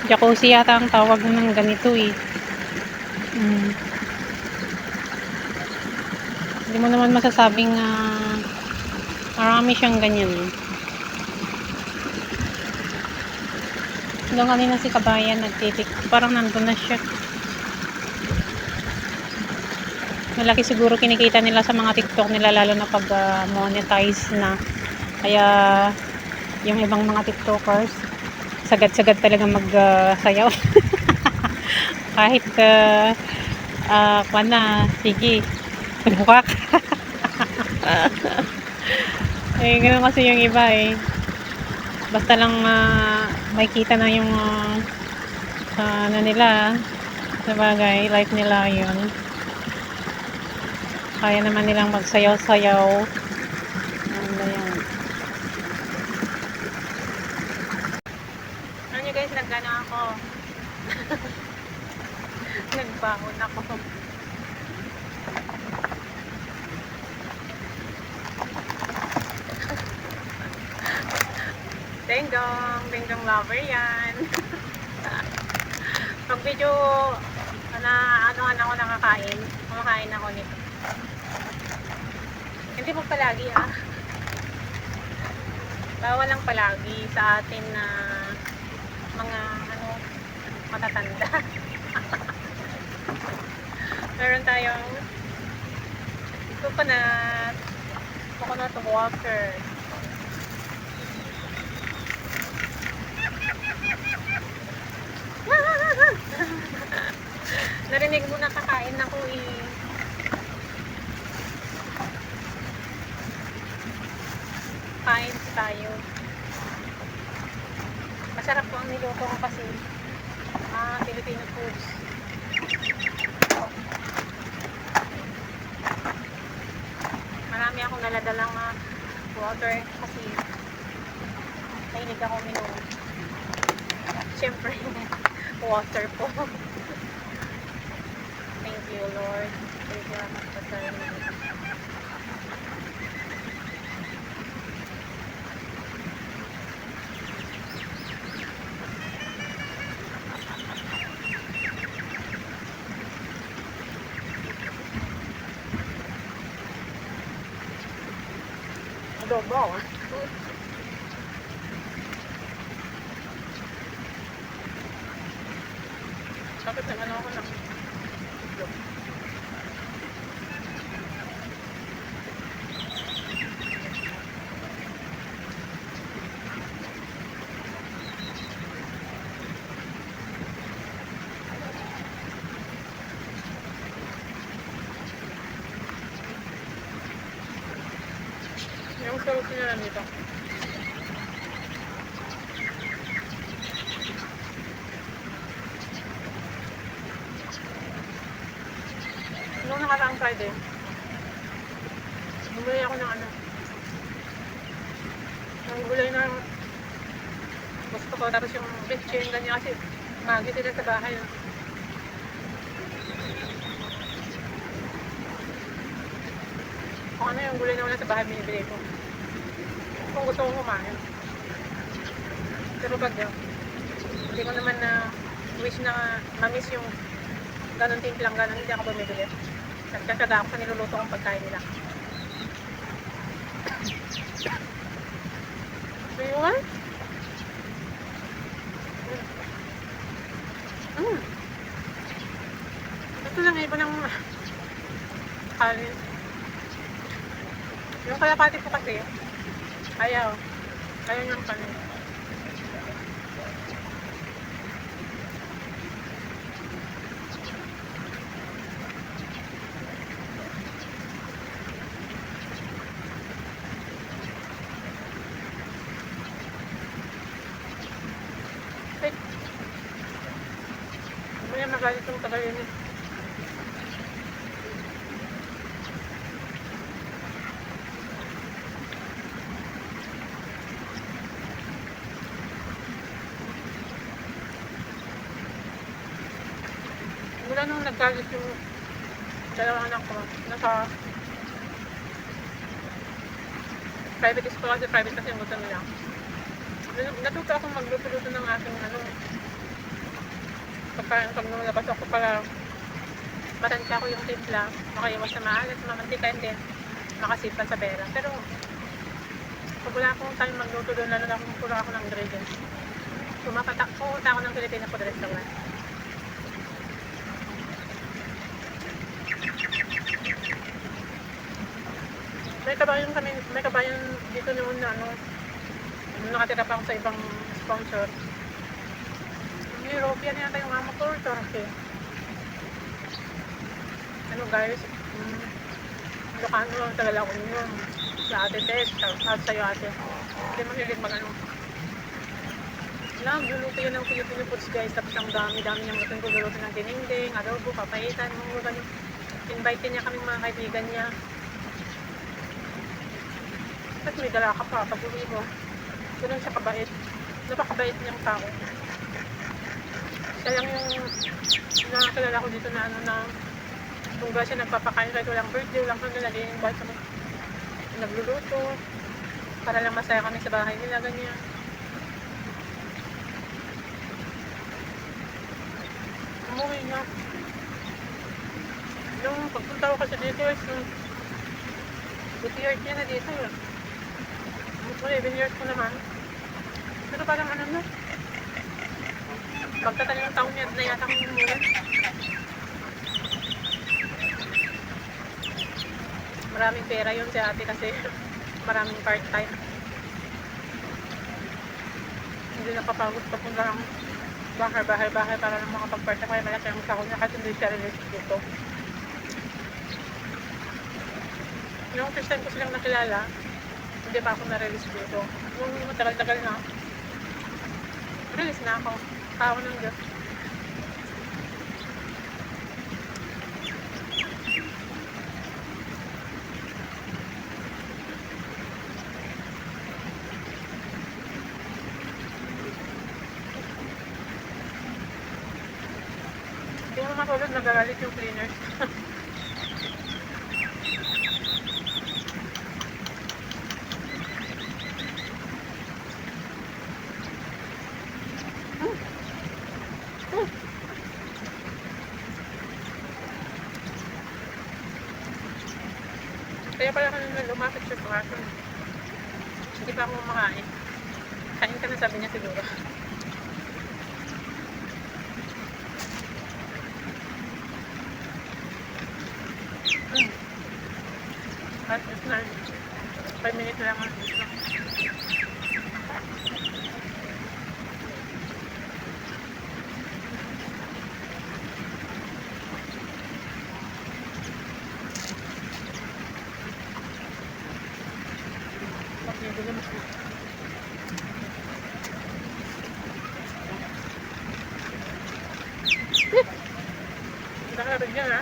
Jacuzzi yata ang tawag ng ganito eh. Hindi mo naman masasabing marami siyang ganyan eh. Doon kanina si Kabayan nagtitik. Parang nandun na siya. Malaki siguro kinikita nila sa mga TikTok nila, lalo na pag monetize na. Kaya yung ibang mga TikTokers sagad-sagad talaga magsayaw. Kahit na, sige, bukak. Eh, ganoon kasi yung iba eh. Basta lang may kita na yung ano nila, sa bagay, life nila yun. Kaya naman nilang magsayaw-sayaw. Ano yan. Ano nyo guys, nagana ako. Nagbaon ako. Ding-dong lover yan. Pag video ano ako nakakain, kumakain ako nito. Hindi mo palagi bawal lang palagi sa atin na mga matatanda. Meron tayong coconut water. Narinig mo na kakain ako eh. Kain tayo. Masarap po ang niluto ko kasi Filipino foods. Marami akong naladalang water kasi mahilig ako minom. Siyempre water po. Thank you Lord. Thank you Lord. Adobo. Sakit naman ako na. Yung sauce nila dito. Nung nakaraang Friday, bumili ako ng ng gulay na gusto ko. Tapos yung bitchin, ganyan kasi magi sila sa bahay. Kung ano yung gulay na wala sa bahay, binibili ko. Kung gusto kong kumain. Pero pag hindi ko naman wish na ma-miss yung ganun timplang ganun, hindi ako bumibili. Nagkakaga ako sa niluluto kong pagkain nila. So yun? Ito lang iba ng kanin. Yung kalapati ko kasi ayaw niyang kanin. Mamaya magalit yung tagayin eh. Mula nung nagkalit yung dalawang anak ko, nasa private school kasi yung gusto nila. Natuto akong magluto-luto ng aking pag lumabas ako para matansya ko yung timpla, makaiwas sa maalat, mamantika, and then makasip pa sa pera. Pero pag wala akong time magluto doon, lalo na kung puro ako ng ingredients, pumunta ako ng Filipino food restaurant. May kabayan dito noon na ano, nung nakatira pa ako sa ibang sponsor. European yata yung amo ko, Turkey. Ano guys, Ilocano lang talaga ako yun. Sa ate Tess, at sa'yo ate. Hindi mahilig mag-ano. Luluto yun ng Filipino foods guys, tapos ang dami-dami niyang luluto ng dinengdeng, adobo, papaitan, mga ganyan. Invite niya kaming mga kaibigan niya. At may dala ka pa, pag-uwi mo. Ganun siya kabait. Napakabait niyang tao. Siya lang yung nakakilala ko dito na ano na kung ba siya nagpapakain kahit walang birthday, walang ano, nag-i-invite kami. Nagluluto. Para lang masaya kami sa bahay nila, ganyan. Umuwi nga. Yung pagpunta ko kasi dito is yung 2 years niya na dito yun. 11 years ko naman. Pero parang ano na. Pagtataling taon niya na yata kong umuwi. Maraming pera yun si ate kasi maraming part-time. Hindi napapagod papunta ng bahay para lang makapag-part-time. Kaya malaki ang sahod niya kasi hindi siya release dito. Yung first time ko silang nakilala, hindi pa ako na-release dito. Nung matagal-tagal na, release na ako. Tao ng Diyos. Hindi mo matulog, nagagalit yung cleaners. Kaya pala kanina lumapit siya sa akin. Hindi pa ako kumakain. Kain ka na, sabi niya siguro. At it's na 5 minutes lang ang dito. Nakakabig yan ha.